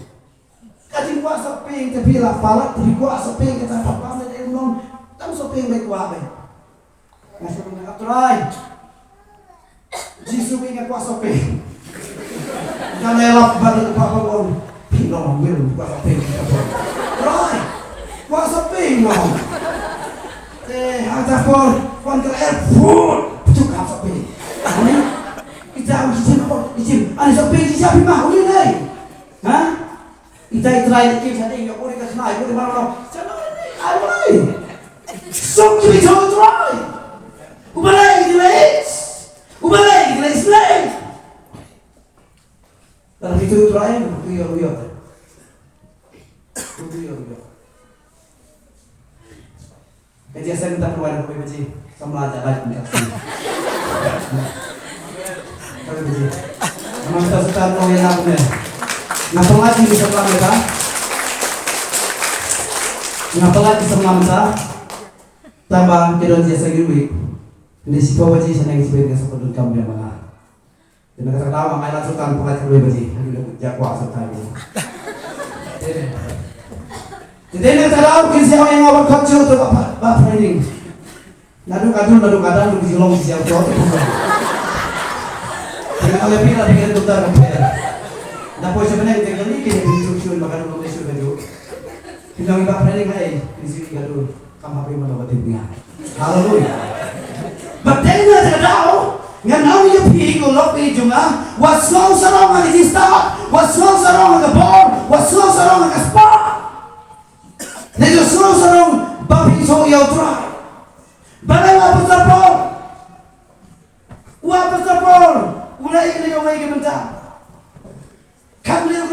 Kading kwa sopi, kapila, palat, kwa sopi, katapapang na yung umnom, tam sopi may kwabe. Nasa mga nakatry. Jisubi nga kwa sopi. Kanelap ba na papagong. Pinong will kuasa ping right kuasa ping no ada por wan ke airport tu kuasa ping ani kita izin ani sa ping siapa mah uli nei ha kita try ke jadi yo ori ka snai ori maro chalo ai ori sok tu itu try ubalai diles tapi itu try uyok. Jadi saya minta keluar dari Baji, sama aja lagi minta sini. Kalau Baji, sama kita sekarang mau yang apa nih? Ngapa lagi bisa pelan kita? Ngapa lagi sama kita? Tambah kita jasa gini. Di situ Baji saya yang sebenarnya seperti kamu yang mana? Jadi kata tahu makai langsung kan pakai terus Baji, ada jakwa sekali. Jadi nak tahu kisah yang awak kacau tu apa training. Nadu-kadang di julong siap tu. Dengan lebih lah dengan dokter kapal. Dah pun sebenarnya tinggal ni kini cuci makan dulu besok baju. Kita minta training hai di sini gaduh. Kamu apa yang mana batin dia? Haleluya. Betul nak tahu. Nganaw yung pigo lo pijunga. What's wrong sa wrong ang isista? What's wrong sa wrong ang ball? What's wrong sa wrong ang sport? Nito sarong babi so yaw try. Balay wa pasapor. Ulay ka na yung may kamanta.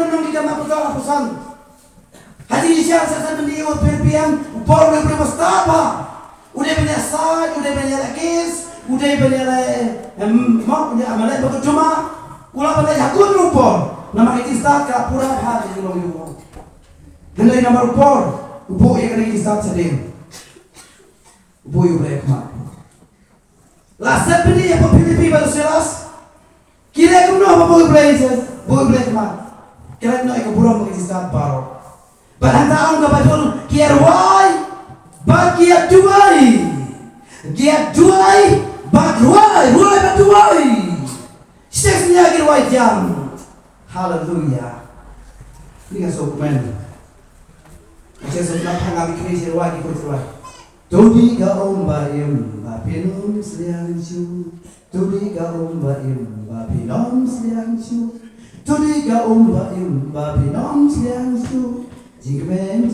nang kita maputa apusan. Hadi siya sa mendiyo perpian por na premastaba. Udah banyak sad, udah banyak lakis, udah banyak mau udah amalai betul cuma ulah banyak hakun rupo. Nama kita start ka pura hari di long yumo. Hendai nama rupo, upo ya kena kita start sedih. Upo yu break ma. La sepedi ya PPP baru selas. Kira kuno apa boy break ma. Kira kuno eko pura mau kita start baru. Berhantaan ke betul kiar wai. Bagia duai, bag ruai batuai. Sesnya ruai jam. Haleluya. Ini kan dokumen. Macam sebelah hangawi kini ruai di ruai. Todi ga omba pinum seliang cu. Todi ga omba pinum seliang cu. Todi ga omba pinum seliang cu. Jingmen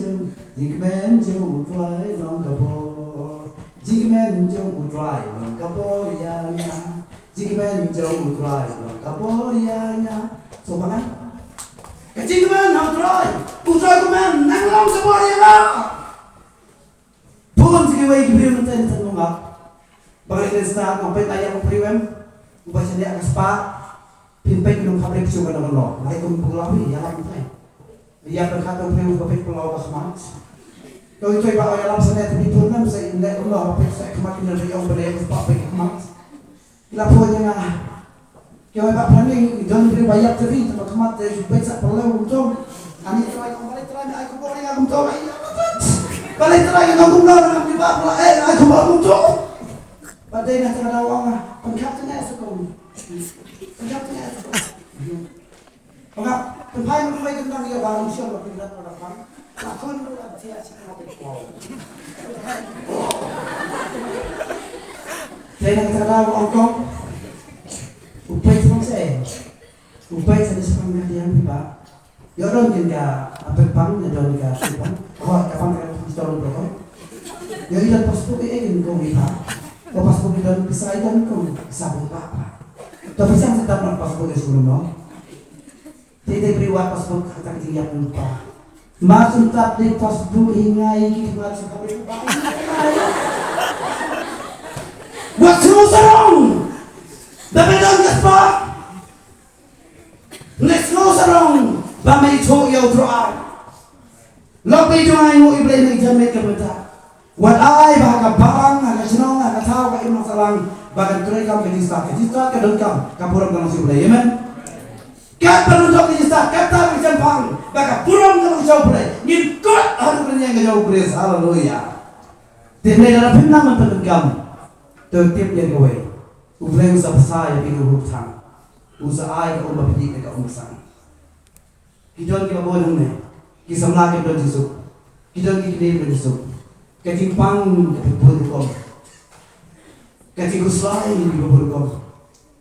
jung utrai long kapor. Jingmen jung utrai long kapor ya. Jingmen jung utrai long kapor ya. So mana? Jingmen utrai kumen nang long kapor ya. Pun sikiwai kibir nanti tanunga. Bagi kita ngapain tanya priwem? Ubaca dia kaspa. Pimpin minum kabrik juga dengan lo. Mereka kumpulawi ya lantai. Dia berkata beliau kepik pelawa semangat. Kalau itu ibarat orang dalam sana itu pun saya indah Allah apa saya kemakin dari yang beliau sebab kepik semangat. Lapornya ngah. Kalau ibarat planning jangan beri bayar teri tapi kemat dari beca perlu untuk. Ani terakhir kembali terakhir aku boleh aku tahu. Balik terakhir aku boleh aku di bawah aku boleh untuk. Padahal nak ada orang pengkatnya sekolah. Pengkatnya sekolah. Enggak, tempat yang mereka tentang dia baru siapa pindah orang orang. Lakon lu ada dia siapa mau. Saya nak kata orang upai saya. Upai saya sepanjang dia tiba. Ya orang juga apa pang ya orang juga tiba. Oh kapan kita orang berapa? Ya ilan paspor ingin kau tiba. Kau paspor ilan bisa ilan kau bisa berapa? Tapi saya tetap nak paspor sebelum tidak beriwat paspor kata dia lupa. Masuk tak di paspor hingai kita masuk kabel lupa. Buat semua sarong. Tapi dong gaspa. Let's go sarong. Bami cok yau doa. Lopi doa yang mau iblay nak jamin kebetul. Wat ai bahaga barang, bahaga senang, bahaga tahu, bahaga imam salang, bahaga terekam kejistat kedengkam kapuram kana si iblay. Amen. Kat penunjuk kejistat, kata berjempang, bahaga puram kana jauh iblay. Ngikut hari bernyang jauh iblay. Haleluya. Tiblay dalam pinang pendengkam. Tertib yang gawe. Iblay usah besar yang pinang hutang. Usah ai ka umba pidik ka umusang. Kijon kita boleh ni. Kisamla kita Yesus. Kijon kita ni Yesus. Ketimpang berkom. Ketikuslai di berkom.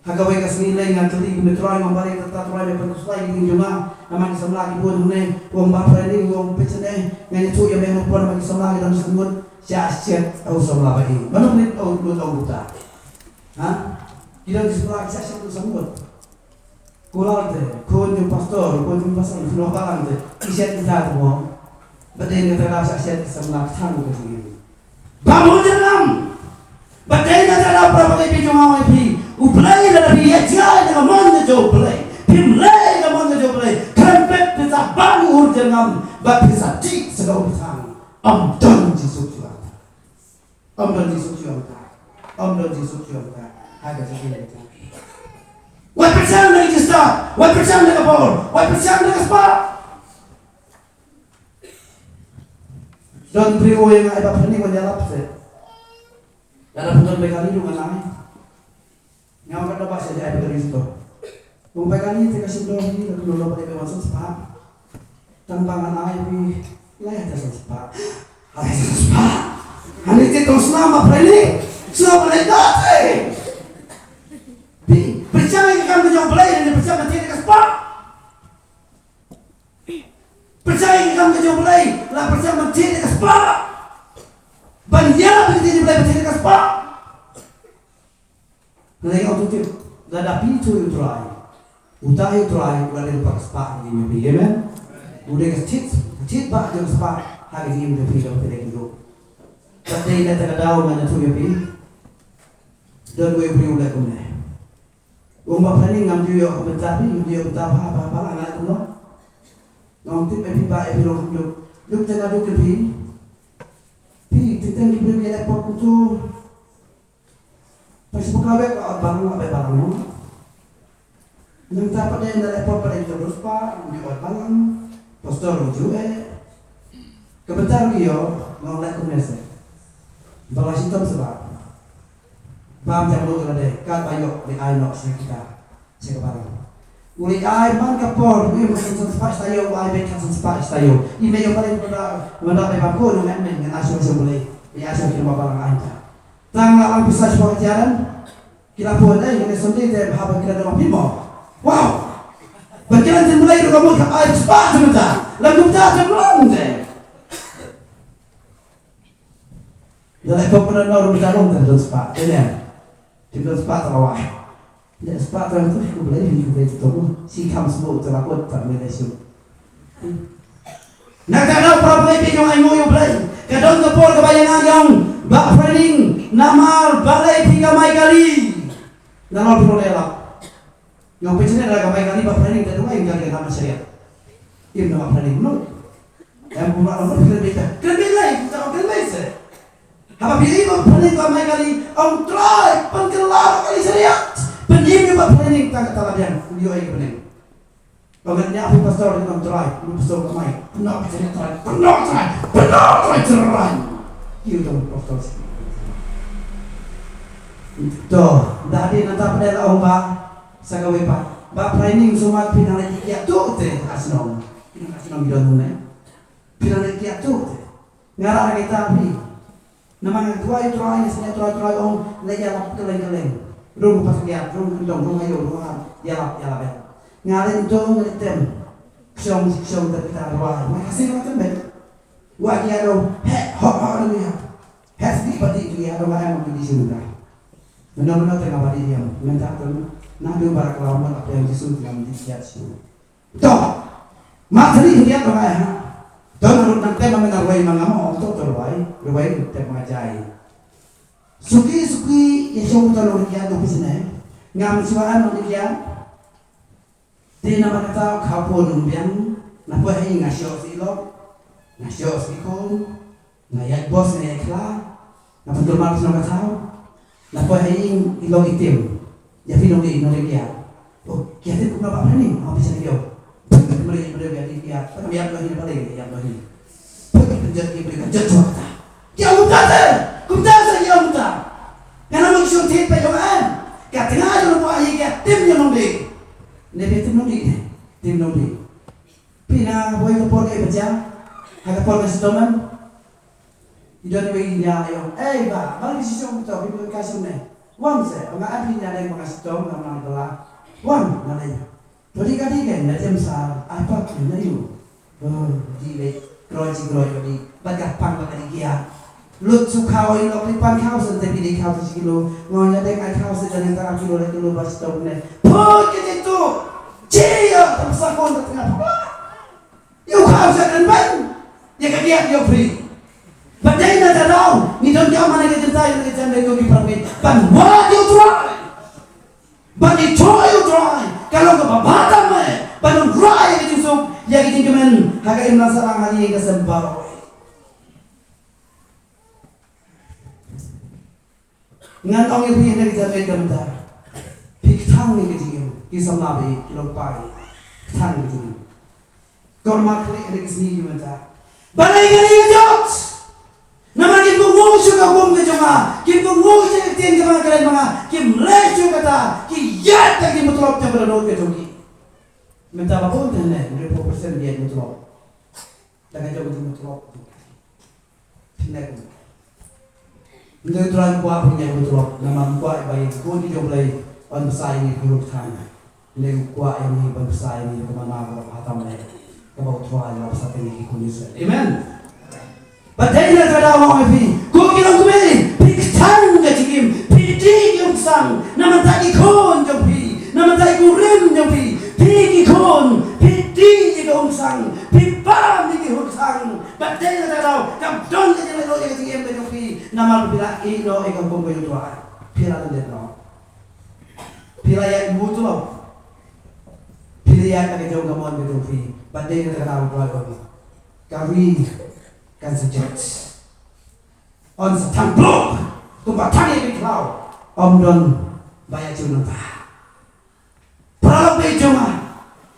Hagawai kasnilai ngatli kumetrai mambari tatrai berkuslai di juma. Nama kisamla kita boleh ni. Wong bapa ni wong pecene. Nganya tu yang mehong pun bagi kisamla kita dalam semut. Siasat au samla bagi. Mana ni au buta. Ha? Kita kisamla siasat tu semut. Kulal te, kun yung pastor, kun yung pastor, kuno kalang te, isyat kita mo, batay nga talaga sa isyat sa mga tang ko sige. Bamo dalam, batay nga talaga para pagay yung mga pi, uplay na nabi yatya na mon na jo play, pimlay na mon na jo play, krempet pisa bangur dalam, bat pisa tik sa kaupitang, amdan Yesus juang, amdan Yesus juang, amdan Yesus juang, haga sa kita. Why percaya dengan kita? Why percaya dengan Paul? Why percaya dengan Spa? Dan beriwo yang ada apa ni menjalap se. Dalam putar bekali juga nami. Nyawa kata bahasa dia ada dari situ. Bekali kita kasih doa ni lalu lalu pada masuk Spa. Tantangan ayah ni layak dasar Spa. Layak dasar Spa. Hani kita selama berani, selama berani. Percaya que kamu jauh belai dan percaya mati dekat spa. Percaya que kamu jauh belai, lah percaya mati dekat spa. Banyak begitu belai mati dekat spa. Lagi auto tip, dah dah pintu itu try. Utai try udah lepas spa di mimpi, amen. Udah ke tit bak jam spa hari ini udah pilih pilih itu. Tapi dah tak tahu mana tu mimpi. Dan gue beri udah kau ni. Umba planning ngam dia aku bentapi, dia betapa apa anak tu lah. Ngam tip mimpi bak epi long duk tengah duk kepi. Pi kita ni beri dia pot tu. Pas buka web barang no. Nang dapat dia nak report pada terus pak, dia buat balang, postor rujuk kebetar dia ngolak kumese. Balas hitam sebab, bam jam lu ada, kat bayok di aino kita, sekarang. Uli ai man kapor, ui macam sempat sayo, ai bekan sempat sayo. Ini yang paling pada bangku dengan men, dengan asyik boleh, dia asyik kita bawa barang aja. Tanggal lang bisa sebuah jalan, kita pun ini sendiri dia bahasa kita dalam pimo. Wow, berjalan mulai dari kamu ke air cepat sebentar, lalu kita sebelum deh. Jadi kau pernah naruh berjalan dan cepat, ini, tidak cepat terawah. Tidak cepat terawah itu aku boleh hidup itu tuh, si kamu semua terlalu tak menesu. Nak tahu problem yang ayu yang boleh, kadang kepor kebayangan yang bak training, nama balai tiga mai kali, nama beroleh. Yang pentingnya adalah kami kali planning dan yang kali nama syariat. Ini nama planning no. Yang buat nama lebih lain, tak lain sih. Apa pilih planning kami kali on try pengkelar kali syariat. Penjim juga planning tak talabian video ini planning. Bagaimana aku pastor on try, lu pastor kami. Penuh try. Itu pastor. Tuh, dari nanti pada orang sagawe pa ba training sumat pinalaki kia tu te asnom bidon ne pinalaki kia tu ngara kita pi namang tuai sene tuai on le ya lap keleng rung pas kia rung kendong ayo rung ya lap ngare itu ngeritem xiong kita ruah makasih macam bet wa kia do ho dia hasbi pati dia do ayam di sini benar-benar tengah padi dia minta tu nado para kelaman apa yang Yesus dalam disiat sini. Toh, materi dia tu ayah. Toh menurut nanti mengarwai mangamo untuk terwai kita mengajai. Suki Yesus tahu dia tu bisne. Ngam suaan dia. Di nama kata kapur numpian, napa hai ngasio silok, ngasio sikon, ngayak bos ngayak kla, napa termal nama tahu, napa hai ilok itim. Jadi noli dia. Oh, kita tu kenapa ni? Apa bisa dia? Mereka dia. Tapi yang lagi paling yang lagi. Pergi kerja cuaca. Dia utah yang utah. Karena maksud dia pejuang. Katanya ada buat ini tim yang noli. Lebih tim noli. Pina boleh kepor ke baca. Agak kepor ke sedoman. Tidak ada yang dia. Bang sisi orang tu bila kasih ni. Wan se, enggak ada yang mengasih tahu nama adalah wan namanya. Jadi kan dari misal apa kena itu, di kroji di bagai pang bagai dia. Lut sukau ini lipan kau sendiri di kau 1 kilo, ngonya dengan kau sedang antara kilo dan kilo bas tahu ni. Pergi itu, cia tersakon tengah. Yuk kau sedang ban, ya dia free. Padahal tak tahu, ni dunia mana kita yang kita mereka di permit. But what you try, but you try. Kalau kau batam but you try itu so, ya kita kemen, hakai masalah hari ini kesempat. Ngan orang yang punya kita mereka bentar, piktang ni kita kisah nabi, kilopai, piktang kita. Kau maklik ada kesini bentar. Balai kali jauh. Nama kim bungu suka bum ke cuma, kim bungu je tiang ke mana kalian mana, kim lesu kata, kim yat tak kim betul betul berdua ke cuma. Minta apa pun tu ni, 20% dia betul. Jangan jauh betul. Tidak. Minta tuan kuat punya betul. Nama kuat baik, kau di jauh lagi, on besar ini kuruk tanah. Ini kuat ini besar ini kemana kalau hatam ni, kalau tuan yang besar ini kunis. Amen. Padahal kada orang ini, kau kira kau ni, piktan gajikim, pidik yang sang, nama tadi kon jampi, nama tadi kurim jampi, Nama bila ino ikaw kung kayo tuwa. Pila lang din no. Pila yan mutulo. Pila yan kagitaw gamon bitong free. Banday na nakatawag tuwa ko. Kari kan suggest. On sa tangblok. Tumpatangin bitaw. Don bayar cuma ta. Pralang bay cuma.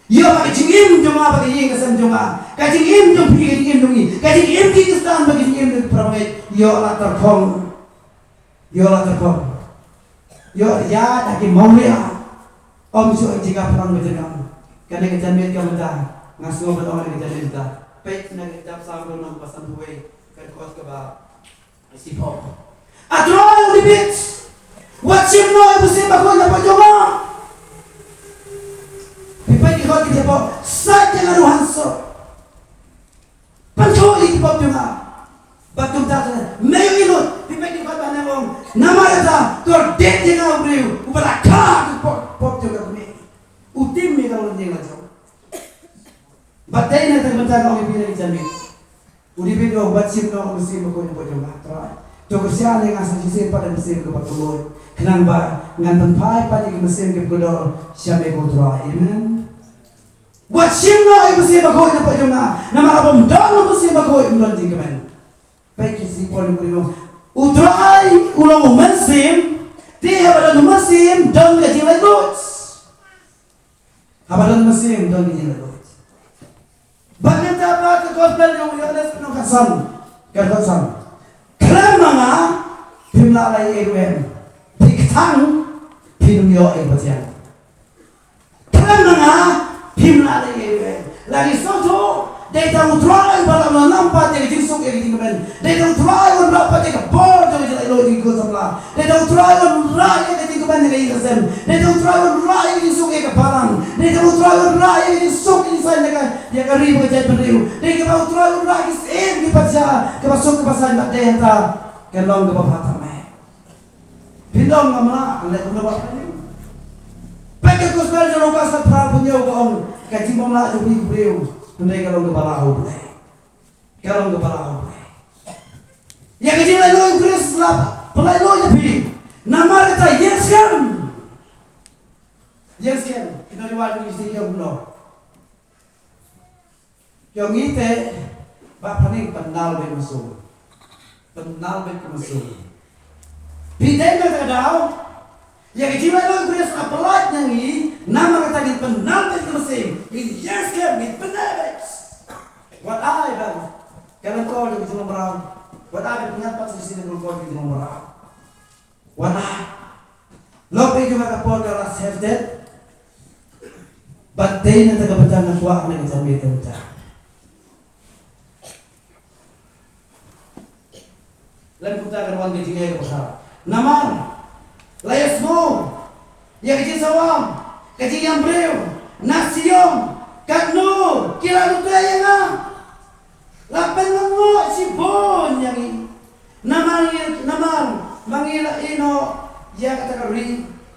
Yo pakai cingim cuma pakai yang kesem cuma. Kajing im cuma pergi kajing im dungi. Kajing im di kestan pakai cingim dungi peramai. Yo lah terkong. Yo lah terkong. Yo ya dah mau ya. So jika perang berjalan. Karena kita met kamu dah. Ngasuh berdoa kita minta. Baik nak jawab sama dengan pasan huai. Kerkos keba. Sipop. Atroy libit. Wajib no ibu siapa kau nak percuma? Pipai di kau kita po saja ngaruhan so. Panco ini pop cuma. Batum tata. Mayu inut. Pipai di kau mana wong. Nama ada. Tor det jangan beriu. Uberakah pop juga kami. Utim mereka orang jangan jauh. Batai nanti mentang orang pilih jamin. Udi bego wajib no ibu siapa kau nak percuma. Joko siapa yang asal sisi pada mesin kepakuloy. Kenapa nganten pai pada mesin kepakuloy siapa yang kotor? Amen. Buat siapa yang mesin kepakuloy nak percuma? Nama abang dong mesin kepakuloy belum jingkaman. Baik si poin kuno. Utrai ulang mesin. Dia pada mesin dong gaji lalut. Pada mesin dong gaji lalut. Banyak apa kekotor yang ada penuh kasan. Kerana pimla lay ewen, piktang pimyo ebatian. Kerana pimla lay ewen, lagi soto, dia tahu try balam nampak dia jingsuk dia tinggalkan. Dia tahu try on nampak dia kebor dia jadi lo di kota lah. Dia tahu try on raya dia tinggalkan dia ikasem. Dia tahu try on raya dia jingsuk dia keparang. Dia tahu try on raya dia jingsuk dia sana dia keribu jadi beriu. Dia tahu try on raya dia dibaca kebasuk kebasan dia ta. Kelong ke bapa tamai. Pindong kamera, anda kena buat apa ni? Pakai kuspel jangan lupa setelah punya orang. Kaji mamla jadi beliau. Anda kelong ke balahu boleh. Kelong ke balahu boleh. Yang kaji lalu Inggris lah, pelai lo jadi. Nama kita yes kan? Yes kan? Kita diwajib istri yang benar. Yang itu, bapa ni pandal bermasuk. Penal berkemasuk. Bidai nak tahu, yang jiwa lo Inggris apalat nangi, nama kata kita penal berkemasuk. Ini yes kan, ini benar. What I bang, kalau kau di dalam merau, what I punya pas di sini kalau kau di dalam merau. What I, lo pergi juga kapal dalam self-dead, badai nanti kebetulan nak buat nak kita minta. Lain kita akan wan gaji ke pasar. Naman, layas mo, yang gaji sawam, gaji yang beriu, nasiyom, kadno, kira lupa yang ah, lapan mo si bon yang ini. Naman, mangila ino, ya kata kari,